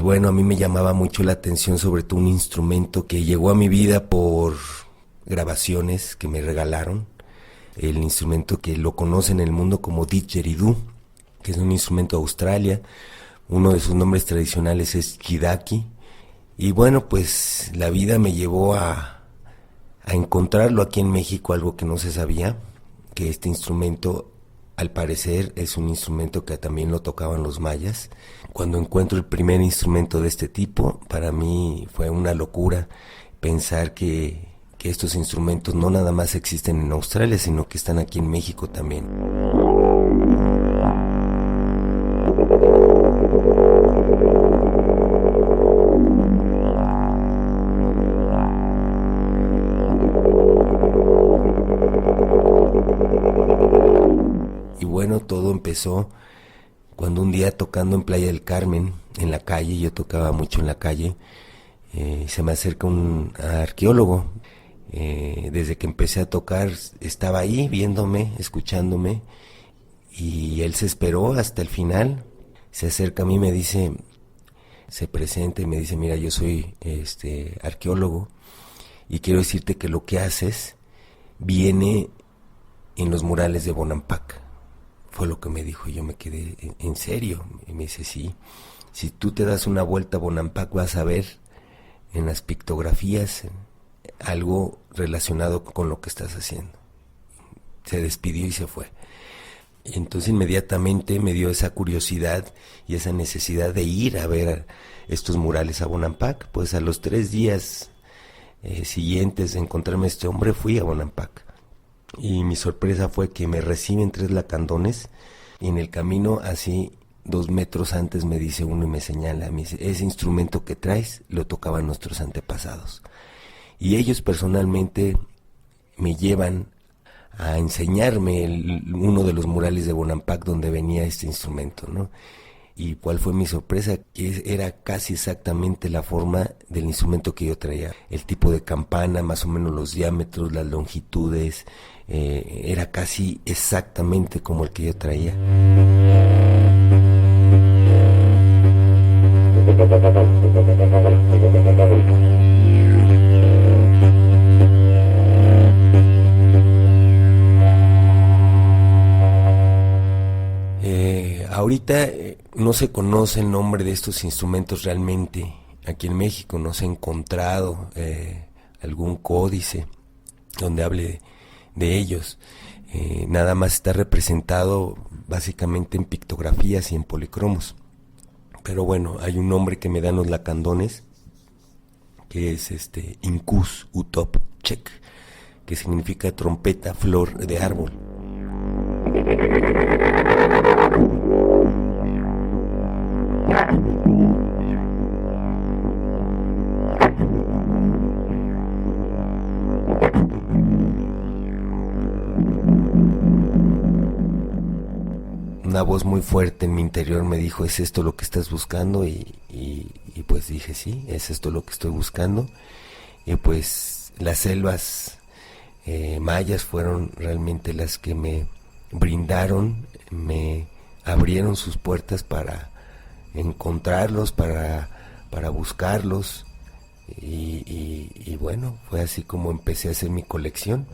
bueno, a mí me llamaba mucho la atención sobre todo un instrumento que llegó a mi vida por grabaciones que me regalaron. El instrumento que lo conocen en el mundo como didgeridoo, que es un instrumento de Australia. Uno de sus nombres tradicionales es Kidaki. Y bueno, pues la vida me llevó a encontrarlo aquí en México, algo que no se sabía, que este instrumento al parecer es un instrumento que también lo tocaban los mayas. Cuando encuentro el primer instrumento de este tipo, para mí fue una locura pensar que estos instrumentos no nada más existen en Australia, sino que están aquí en México también. Y bueno, todo empezó cuando un día tocando en Playa del Carmen, en la calle, yo tocaba mucho en la calle, se me acerca un arqueólogo. Desde que empecé a tocar estaba ahí viéndome, escuchándome, y él se esperó hasta el final. Se acerca a mí, me dice, se presenta y me dice: mira, yo soy arqueólogo y quiero decirte que lo que haces viene en los murales de Bonampak. Fue lo que me dijo. Yo me quedé: ¿en serio? Y me dice: sí, si tú te das una vuelta a Bonampak vas a ver en las pictografías algo relacionado con lo que estás haciendo. Se despidió y se fue. Y entonces inmediatamente me dio esa curiosidad y esa necesidad de ir a ver estos murales a Bonampak. Pues a los 3 días siguientes de encontrarme a este hombre, fui a Bonampak. Y mi sorpresa fue que me reciben 3 lacandones, y en el camino, así 2 metros antes, me dice uno y me señala, me dice: ese instrumento que traes lo tocaban nuestros antepasados. Y ellos personalmente me llevan a enseñarme uno de los murales de Bonampak donde venía este instrumento, ¿no? Y cuál fue mi sorpresa, que era casi exactamente la forma del instrumento que yo traía. El tipo de campana, más o menos los diámetros, las longitudes, era casi exactamente como el que yo traía. Ahorita no se conoce el nombre de estos instrumentos realmente. Aquí en México no se ha encontrado algún códice donde hable de ellos. Nada más está representado básicamente en pictografías y en policromos. Pero bueno, hay un nombre que me dan los lacandones, que es Incus Utop Chek, que significa trompeta, flor de árbol. Una voz muy fuerte en mi interior me dijo: ¿es esto lo que estás buscando? Y pues dije: sí, es esto lo que estoy buscando. Y pues las selvas mayas fueron realmente las que me brindaron, me abrieron sus puertas para encontrarlos, para buscarlos. Y bueno, fue así como empecé a hacer mi colección.